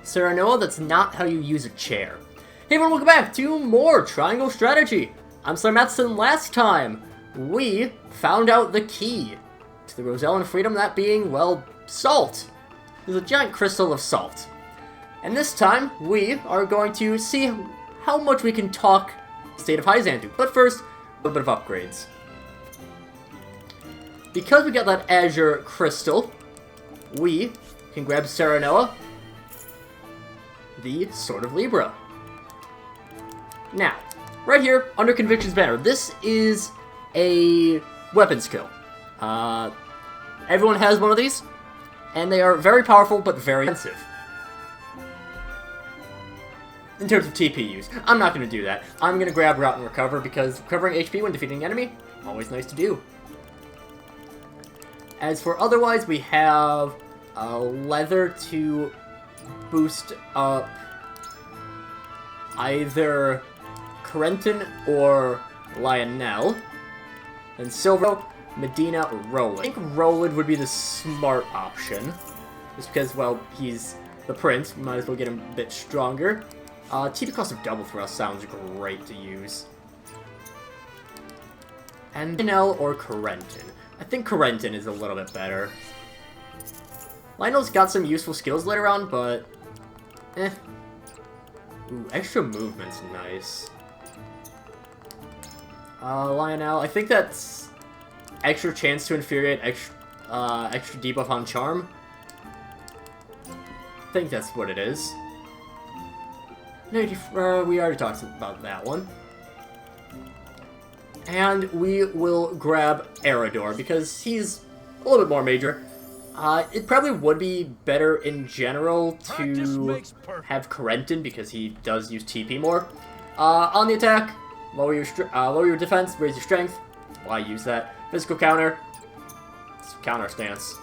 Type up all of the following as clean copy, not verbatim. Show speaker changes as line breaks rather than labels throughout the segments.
Serenoa, that's not how you use a chair. Hey everyone, welcome back to more Triangle Strategy. I'm SlayerMathis, and last time we found out the key to the Rosellan freedom, that being, well, salt. There's a giant crystal of salt. And this time, we are going to see how much we can talk State of Hyzantu. But first, a little bit of upgrades. Because we got that Azure Crystal, we can grab Serenoa, the Sword of Libra. Now, right here, under Conviction's banner, this is a weapon skill. Everyone has one of these, and they are very powerful, but very expensive. In terms of TP use, I'm not going to do that. I'm going to grab Route and Recover, because recovering HP when defeating an enemy, always nice to do. As for otherwise, we have Leather to boost up either Corentin or Lionel. And Silver, Medina, or Roland. I think Roland would be the smart option. Just because, well, he's the prince. We might as well get him a bit stronger. TP cost of double thrust sounds great to use. And Lionel or Corentin. I think Corentin is a little bit better. Lionel's got some useful skills later on, but eh. Ooh, extra movement's nice. Lionel, I think that's extra chance to infuriate, extra debuff on charm. I think that's what it is. We already talked about that one. And we will grab Erador, because he's a little bit more major. It probably would be better in general to have Corentin, because he does use TP more. On the attack, lower your defense, raise your strength. Why use that? Physical counter. It's counter stance.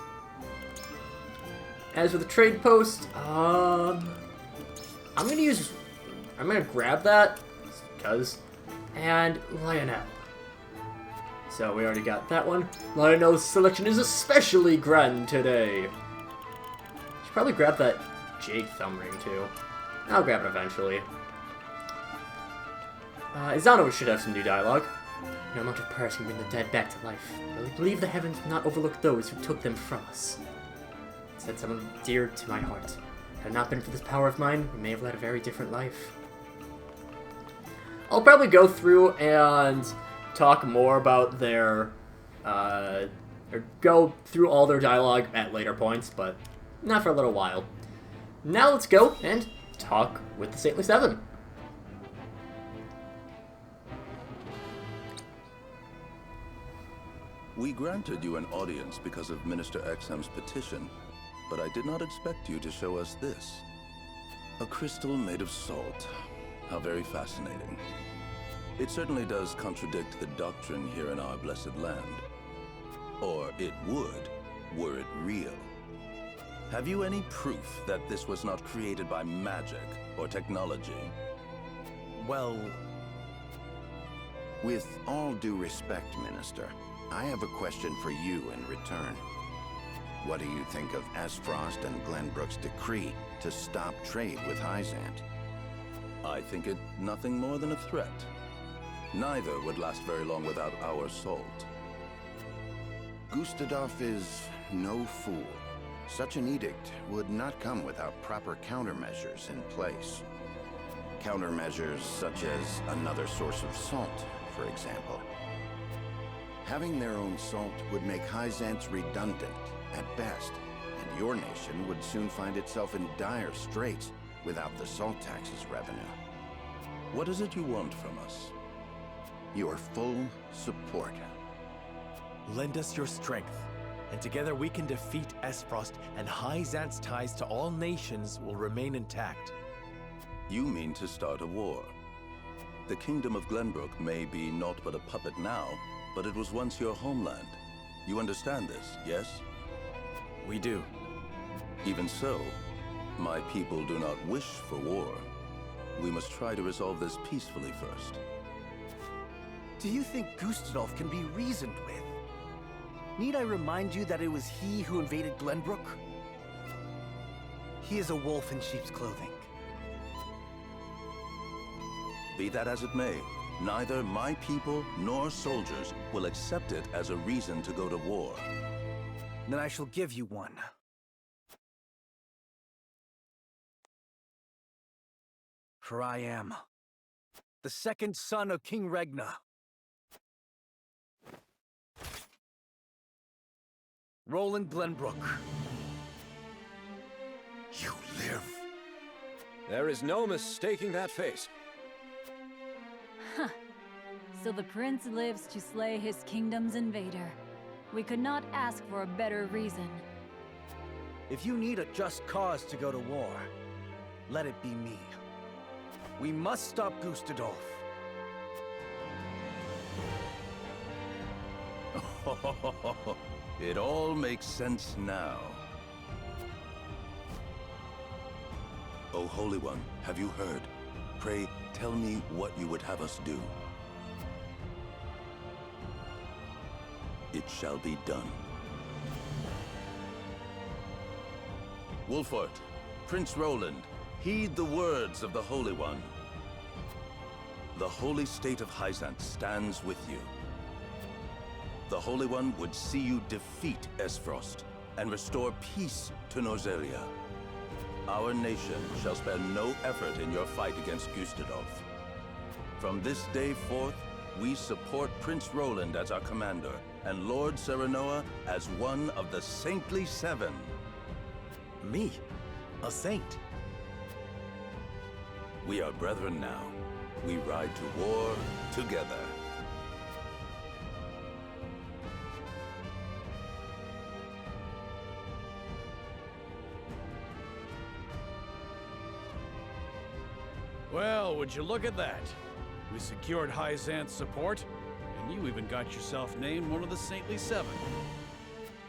As for the trade post, I'm gonna grab that, because, and Lionel. So we already got that one. Lionel's selection is especially grand today. Should probably grab that Jade Thumb Ring too. I'll grab it eventually. Izano should have some new dialogue. No amount of prayers can bring the dead back to life. But we believe the heavens will not overlook those who took them from us. Said someone dear to my heart. Had it not been for this power of mine, we may have led a very different life. I'll probably go through and talk more about their, or go through all their dialogue at later points, but not for a little while. Now let's go and talk with the Saintly Seven.
We granted you an audience because of Minister Exham's petition, but I did not expect you to show us this. A crystal made of salt. How very fascinating. It certainly does contradict the doctrine here in our blessed land. Or it would, were it real. Have you any proof that this was not created by magic or technology?
Well...
With all due respect, Minister, I have a question for you in return. What do you think of Asfrost and Glenbrook's decree to stop trade with Hyzant?
I think it nothing more than a threat. Neither would last very long without our salt.
Gustadov is no fool. Such an edict would not come without proper countermeasures in place. Countermeasures such as another source of salt, for example. Having their own salt would make Hyzant's redundant, at best, and your nation would soon find itself in dire straits without the salt tax's revenue.
What is it you want from us?
Your full support.
Lend us your strength, and together we can defeat Asfrost, and Hyzant's ties to all nations will remain intact.
You mean to start a war? The Kingdom of Glenbrook may be naught but a puppet now, but it was once your homeland. You understand this, yes?
We do.
Even so, my people do not wish for war. We must try to resolve this peacefully first.
Do you think Gustadov can be reasoned with? Need I remind you that it was he who invaded Glenbrook? He is a wolf in sheep's clothing.
Be that as it may, neither my people nor soldiers will accept it as a reason to go to war.
Then I shall give you one. For I am the second son of King Regna. Roland Glenbrook.
You live.
There is no mistaking that face.
Huh. So the prince lives to slay his kingdom's invader. We could not ask for a better reason.
If you need a just cause to go to war, let it be me. We must stop Gustadolf.
It all makes sense now. O Holy One, have you heard? Pray, tell me what you would have us do. It shall be done. Wolfort, Prince Roland, heed the words of the Holy One. The holy state of Hierophant stands with you. The Holy One would see you defeat Esfrost and restore peace to Norzelia. Our nation shall spare no effort in your fight against Gustadolf. From this day forth, we support Prince Roland as our commander and Lord Serenoa as one of the Saintly Seven.
Me? A saint?
We are brethren now. We ride to war together.
Well, would you look at that? We secured Hierophant's support, and you even got yourself named one of the Saintly Seven.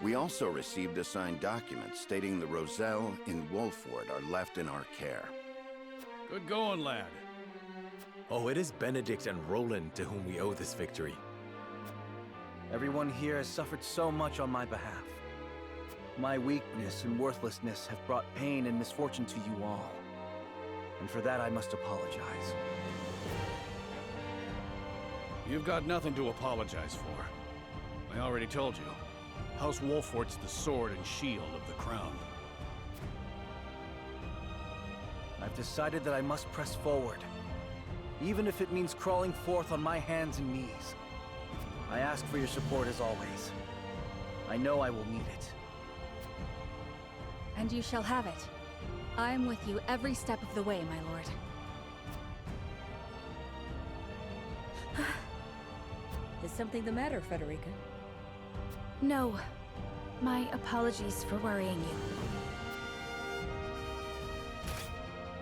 We also received a signed document stating the Roselle in Wolford are left in our care.
Good going, lad.
Oh, it is Benedict and Roland to whom we owe this victory.
Everyone here has suffered so much on my behalf. My weakness and worthlessness have brought pain and misfortune to you all. And for that I must apologize.
You've got nothing to apologize for. I already told you. House Wolfort's the sword and shield of the crown.
I've decided that I must press forward, even if it means crawling forth on my hands and knees. I ask for your support as always. I know I will need it.
And you shall have it. I am with you every step of the way, my lord.
Is something the matter, Frederica?
No. My apologies for worrying you.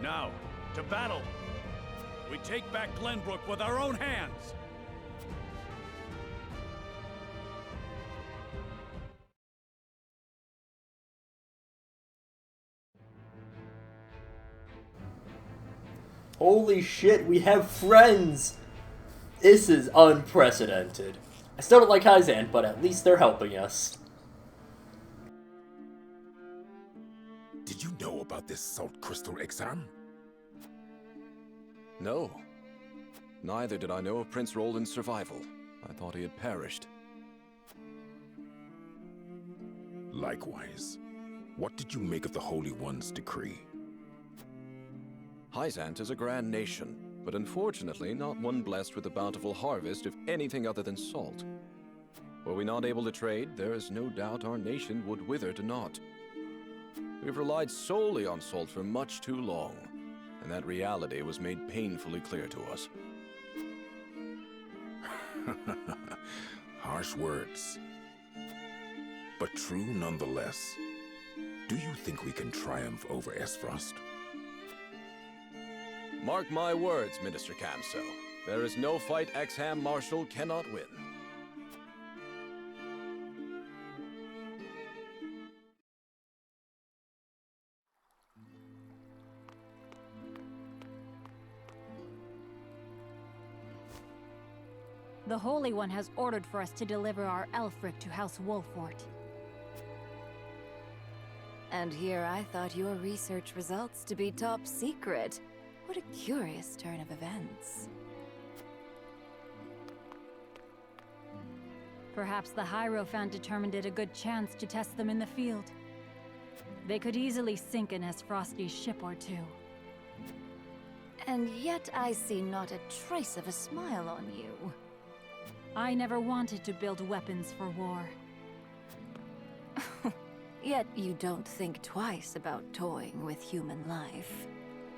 Now, to battle! We take back Glenbrook with our own hands!
Holy shit, we have friends! This is unprecedented. I still don't like Hierophant, but at least they're helping us.
Did you know about this salt crystal exam?
No. Neither did I know of Prince Roland's survival. I thought he had perished.
Likewise. What did you make of the Holy One's decree?
Hierophant is a grand nation, but unfortunately not one blessed with a bountiful harvest of anything other than salt. Were we not able to trade, there is no doubt our nation would wither to naught. We've relied solely on salt for much too long, and that reality was made painfully clear to us.
Harsh words, but true nonetheless. Do you think we can triumph over Esfrost?
Mark my words, Minister Camso. There is no fight Exham Marshal cannot win.
The Holy One has ordered for us to deliver our Elfric to House Wolfort.
And here I thought your research results to be top secret. What a curious turn of events.
Perhaps the Hierophant determined it a good chance to test them in the field. They could easily sink an Frosty's ship or two.
And yet I see not a trace of a smile on you.
I never wanted to build weapons for war.
Yet you don't think twice about toying with human life.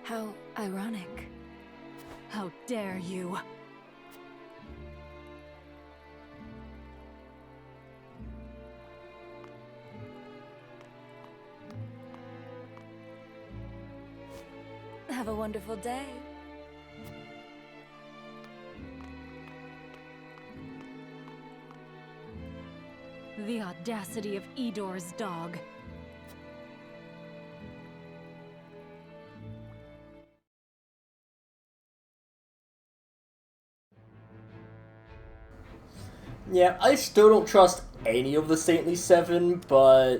How ironic.
How dare you!
Have a wonderful day.
The audacity of Edor's dog.
Yeah, I still don't trust any of the Saintly Seven, but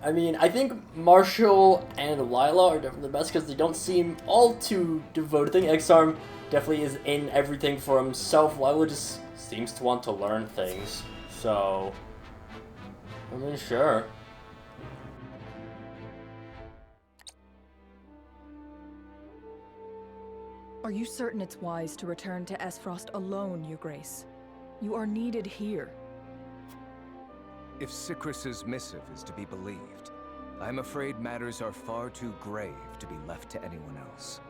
I mean, I think Marshall and Lila are definitely the best because they don't seem all too devoted. I think X-Arm definitely is in everything for himself. Lila just seems to want to learn things. So, I mean, sure.
Are you certain it's wise to return to Esfrost alone, Your Grace? You are needed here.
If Sycris's missive is to be believed, I'm afraid matters are far too grave to be left to anyone else.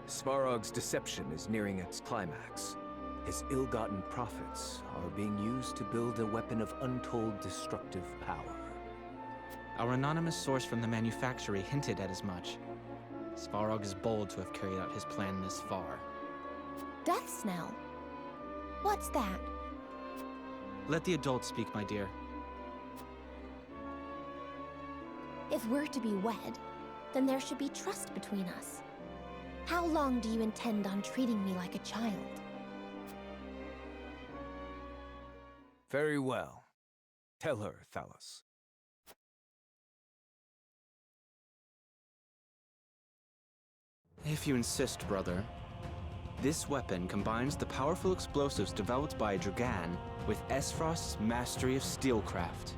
Svarog's deception is nearing its climax. His ill-gotten profits are being used to build a weapon of untold destructive power.
Our anonymous source from the manufactory hinted at as much. Svarog is bold to have carried out his plan this far.
Death Snell? What's that?
Let the adults speak, my dear.
If we're to be wed, then there should be trust between us. How long do you intend on treating me like a child?
Very well. Tell her, Thalos.
If you insist, brother. This weapon combines the powerful explosives developed by Dragan with Esfrost's mastery of steelcraft.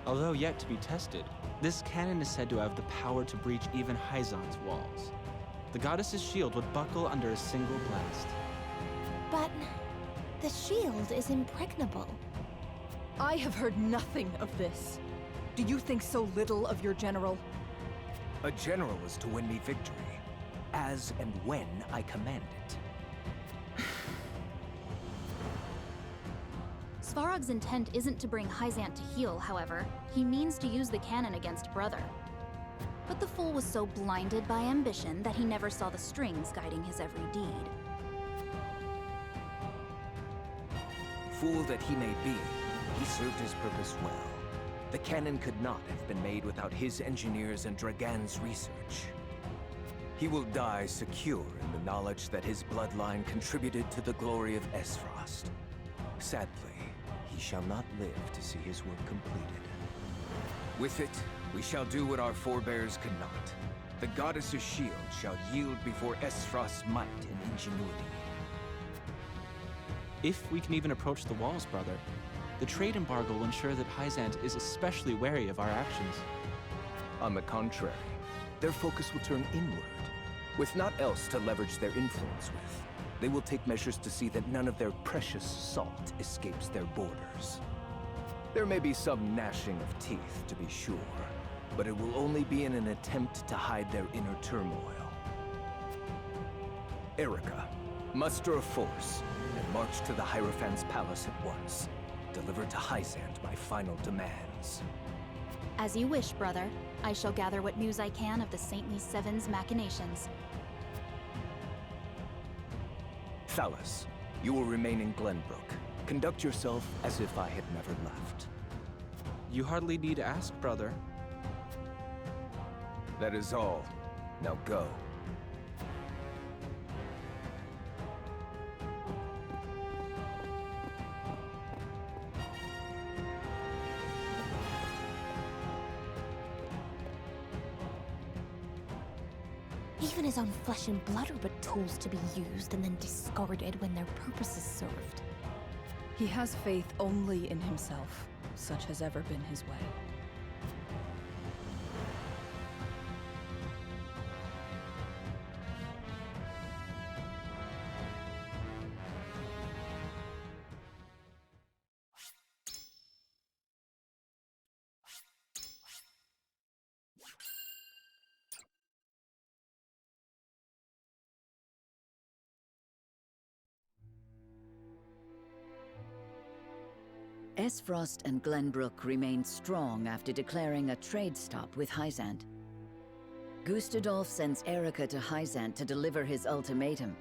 Although yet to be tested, this cannon is said to have the power to breach even Hyzon's walls. The goddess's shield would buckle under a single blast.
But the shield is impregnable.
I have heard nothing of this. Do you think so little of your general?
A general is to win me victory, as and when I command it.
Svarog's intent isn't to bring Hyzant to heel, however. He means to use the cannon against Brother. But the fool was so blinded by ambition that he never saw the strings guiding his every deed.
Fool that he may be, he served his purpose well. The cannon could not have been made without his engineers and Dragan's research. He will die secure in the knowledge that his bloodline contributed to the glory of Esfrost. Sadly, he shall not live to see his work completed. With it, we shall do what our forebears could not. The goddess's shield shall yield before Esfrost's might and ingenuity.
If we can even approach the walls, brother, the trade embargo will ensure that Hyzant is especially wary of our actions.
On the contrary, their focus will turn inward. With naught else to leverage their influence with, they will take measures to see that none of their precious salt escapes their borders. There may be some gnashing of teeth, to be sure, but it will only be in an attempt to hide their inner turmoil. Erica, muster a force and march to the Hierophant's palace at once. Deliver to Hyzant my final demands.
As you wish, brother. I shall gather what news I can of the Saintly Seven's machinations.
Thalos, you will remain in Glenbrook. Conduct yourself as if I had never left.
You hardly need ask, brother.
That is all. Now go.
Even his own flesh and blood are but tools to be used and then discarded when their purpose is served.
He has faith only in himself. Such has ever been his way.
Esfrost and Glenbrook remained strong after declaring a trade stop with Hierophant. Gustadolf sends Erica to Hierophant to deliver his ultimatum,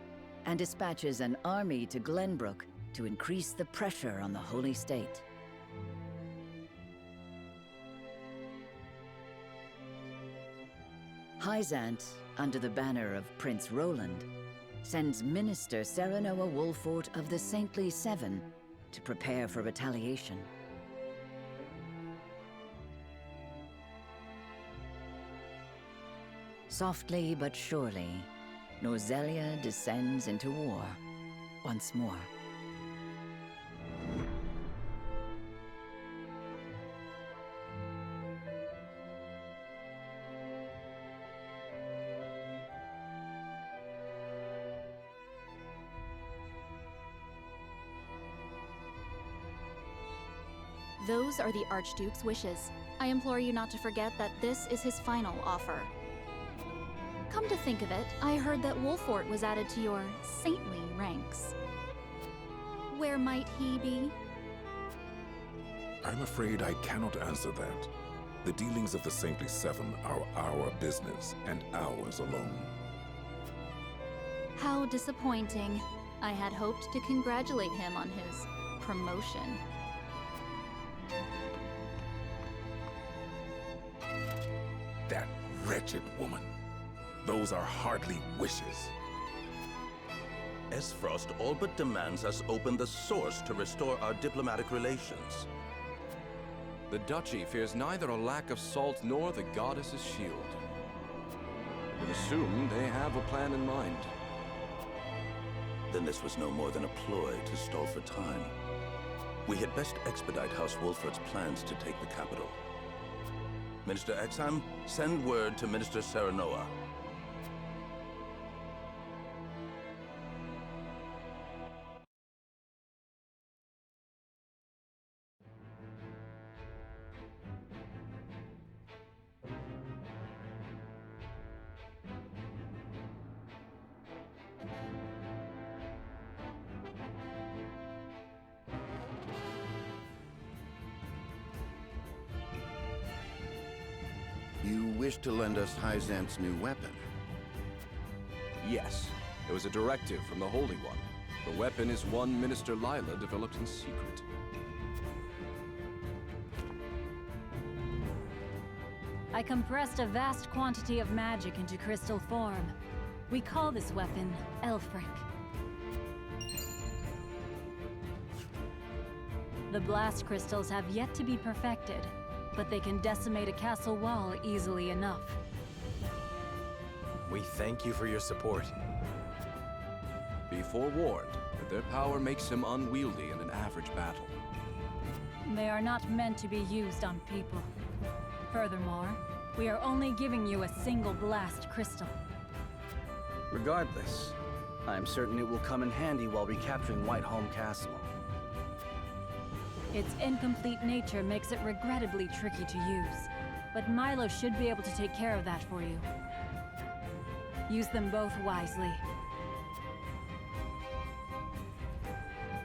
and dispatches an army to Glenbrook to increase the pressure on the Holy State. Hierophant, under the banner of Prince Roland, sends Minister Serenoa Wolfort of the Saintly Seven to prepare for retaliation. Softly but surely, Norzelia descends into war once more.
Those are the Archduke's wishes. I implore you not to forget that this is his final offer. Come to think of it, I heard that Wolfort was added to your saintly ranks. Where might he be?
I'm afraid I cannot answer that. The dealings of the Saintly Seven are our business, and ours alone.
How disappointing. I had hoped to congratulate him on his promotion.
That wretched woman. Those are hardly wishes.
Esfrost all but demands us open the source to restore our diplomatic relations.
The Duchy fears neither a lack of salt nor the goddess's shield. I would assume they have a plan in mind.
Then this was no more than a ploy to stall for time. We had best expedite House Wolfort's plans to take the capital. Minister Exham, send word to Minister Serenoa.
You wish to lend us Hierophant's new weapon?
Yes, it was a directive from the Holy One. The weapon is one Minister Lila developed in secret.
I compressed a vast quantity of magic into crystal form. We call this weapon Elfric. The blast crystals have yet to be perfected, but they can decimate a castle wall easily enough.
We thank you for your support.
Be forewarned that their power makes them unwieldy in an average battle.
They are not meant to be used on people. Furthermore, we are only giving you a single blast crystal.
Regardless, I am certain it will come in handy while recapturing Whiteholm Castle.
Its incomplete nature makes it regrettably tricky to use, but Milo should be able to take care of that for you. Use them both wisely.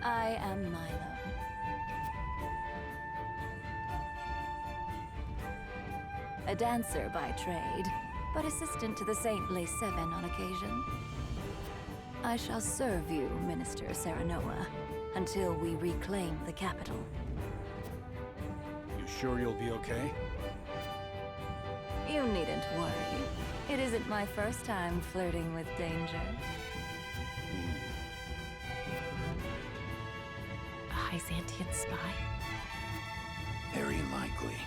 I am Milo. A dancer by trade, but assistant to the Saintly Seven on occasion. I shall serve you, Minister Serenoa, until we reclaim the capital.
You sure you'll be okay?
You needn't worry. It isn't my first time flirting with danger.
A Hyzantian spy?
Very likely.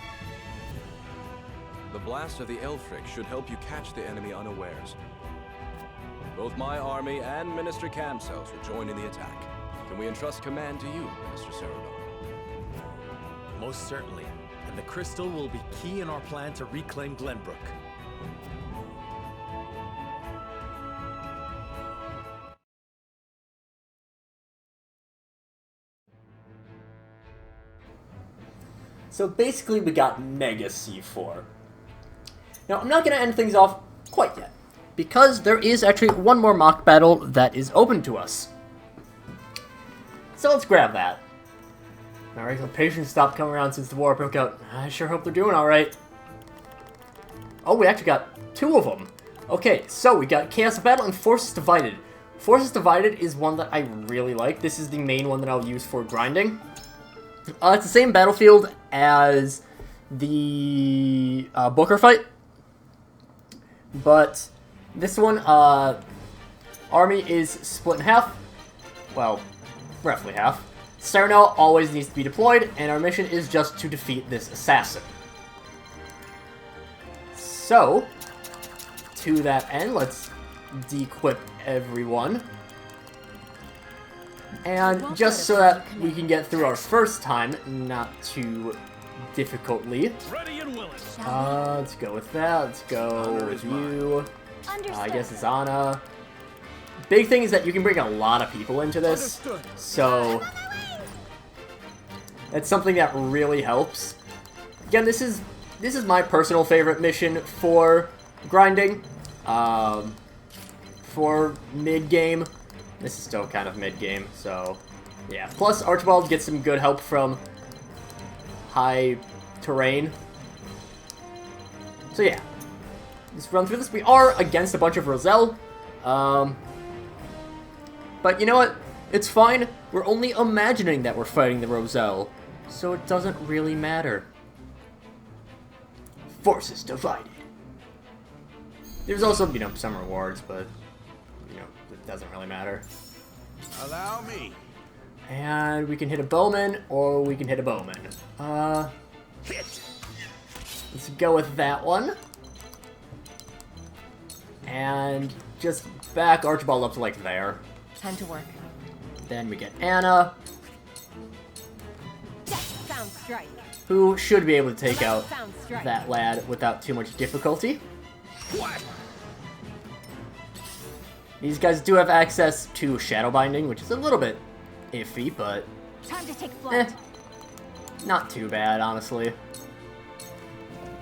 The blast of the Elfric should help you catch the enemy unawares. Both my army and Minister Camcells will join in the attack. Can we entrust command to you, Minister Sereno?
Most certainly. And the crystal will be key in our plan to reclaim Glenbrook.
So basically we got Mega C4. Now I'm not going to end things off quite yet, because there is actually one more mock battle that is open to us. So let's grab that. Alright, the patients stopped coming around since the war broke out. I sure hope they're doing alright. Oh, we actually got 2 of them. Okay, so we got Chaos of Battle and Forces Divided. Forces Divided is one that I really like. This is the main one that I'll use for grinding. It's the same battlefield as the Booker fight, but this one, army is split in half. Well, roughly half. Sereno always needs to be deployed, and our mission is just to defeat this assassin. So, to that end, let's de-equip everyone. And just so that we can get through our first time, not too difficultly. Let's go with that. Let's go with you. I guess it's Anna. Big thing is that you can bring a lot of people into this, so that's something that really helps. Again, this is my personal favorite mission for grinding. For mid-game. This is still kind of mid-game, so yeah. Plus, Archibald gets some good help from high terrain. So yeah, let's run through this. We are against a bunch of Roselle, but you know what? It's fine. We're only imagining that we're fighting the Roselle, so it doesn't really matter. Forces divided. There's also, you know, some rewards, but it doesn't really matter.
Allow me.
And we can hit a bowman, or we can hit a bowman.
Hit.
Let's go with that one. And just back Archibald up to like there.
Time to work.
Then we get Anna,
Sound strike.
who should be able to take out that lad without too much difficulty.
What?
These guys do have access to Shadow Binding, which is a little bit iffy, but
Time to take flight.
not too bad, honestly.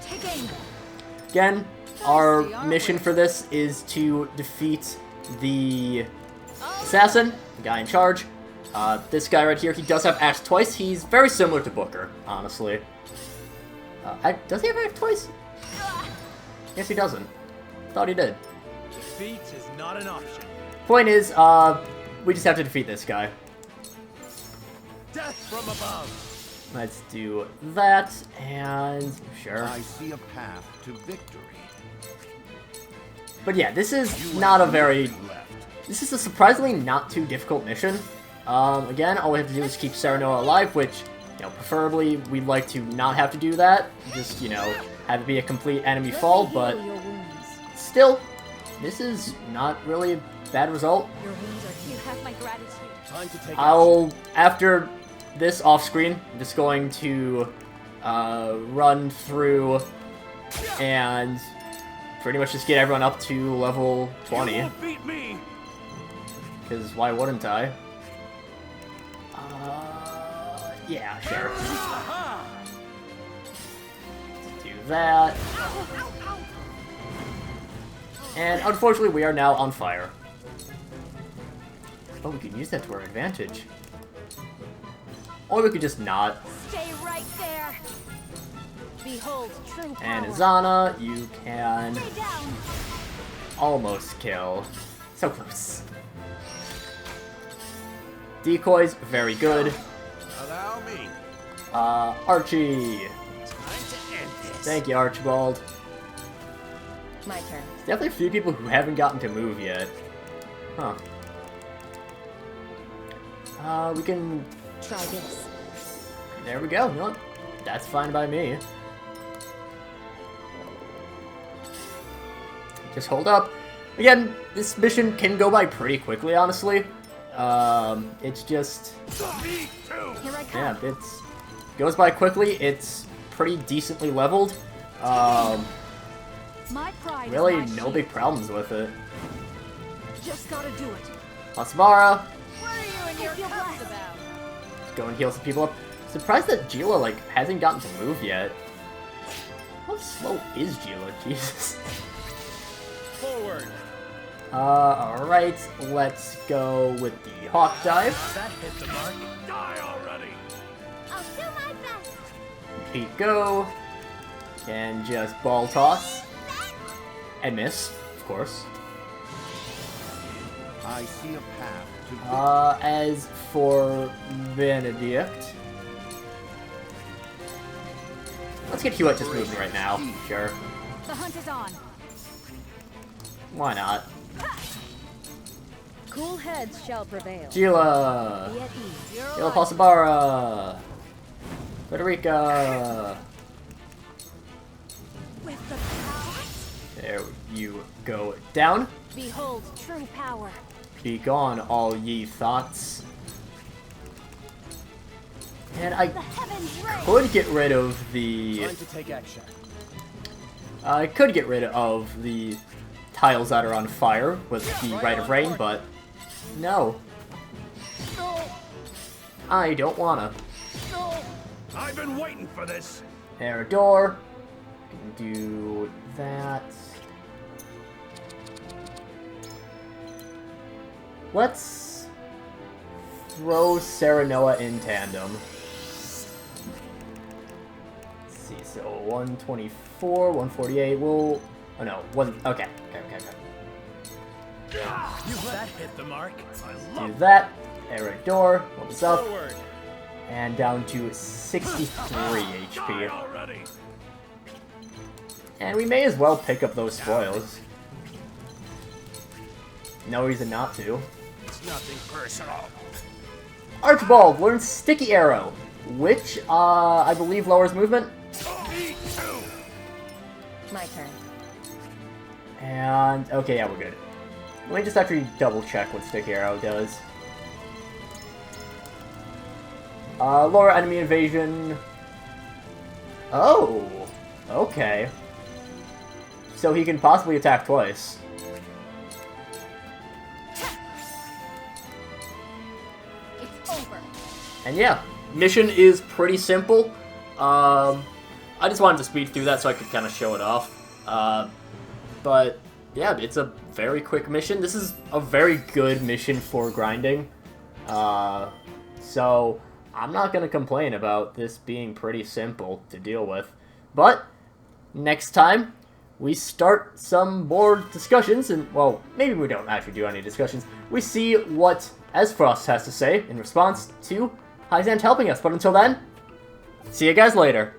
Taking.
Again, our mission for this is to defeat the assassin, the guy in charge. This guy right here, he does have Axe twice. He's very similar to Booker, honestly. Does he have Axe twice? Yes, he doesn't. Thought he did.
Defeat is not an option.
Point is, we just have to defeat this guy.
Death from above.
Let's do that, and sure.
I see a path to victory.
But yeah, this is not a very... This is a surprisingly not too difficult mission. Again, all we have to do is keep Sereno alive, which, you know, preferably we'd like to not have to do that. Just, you know, have it be a complete enemy fall, but still, this is not really a bad result.
Your wounds are here. You have my gratitude.
Time to take
After this off-screen, I'm just going to run through and pretty much just get everyone up to level 20.
You won't beat me.
Because why wouldn't I? Yeah, sure. Do that. And unfortunately, we are now on fire. Oh, we can use that to our advantage. Or we could just not.
Stay right there. Behold true power.
And Azana, you can
Stay down.
almost kill. So close. Decoys, very good.
Allow me.
Archie.
Time to end this.
Thank you, Archibald.
My turn.
There's definitely a few people who haven't gotten to move yet. Huh. We can...
Try this.
There we go. No, that's fine by me. Just hold up. Again, this mission can go by pretty quickly, honestly. It's just... Yeah, it's... Goes by quickly, it's pretty decently leveled. Really no big problems with it.
Just gotta do it.
Asmara!
What are you and your cups about?
Go and heal some people up. Surprised that Gila, like, hasn't gotten to move yet. How slow is Gila? Jesus.
Forward.
Alright, let's go with the Hawk Dive.
That hit the mark. Die already.
I'll do my best.
Pete go. And just ball toss. And miss, of course.
I see a path to
as for Benedict. Let's get Hewitt just moving right now. Sure.
The hunt is on.
Why not?
Cool heads shall prevail.
Gila!
Be at ease.
Gila Pasabara! Frederica!
With the power,
There you go. Down.
behold true power.
Be gone, all ye thoughts. And I could get rid of the...
Time to take action.
I could get rid of the tiles that are on fire with the Rite of Rain, but no. I don't wanna.
I've been waiting for this.
Air door. Can do that. Let's throw Serenoa in tandem. Let's see, so 124, 148, we'll... Oh no, okay.
That hit the mark.
Do that. Air door, what's up? And down to 63 HP. And we may as well pick up those spoils. No reason not to.
It's nothing personal.
Archibald learns Sticky Arrow, which, I believe lowers movement.
My turn.
And, okay, yeah, we're good. Let me just actually double check what Sticky Arrow does. Lower enemy evasion. Oh, okay. So he can possibly attack twice.
It's over.
And yeah, mission is pretty simple. I just wanted to speed through that so I could kind of show it off. But yeah, it's a very quick mission. This is a very good mission for grinding. So I'm not going to complain about this being pretty simple to deal with. But next time, we start some more discussions, and, well, maybe we don't actually do any discussions. We see what Esfrost has to say in response to Hyzant helping us. But until then, see you guys later.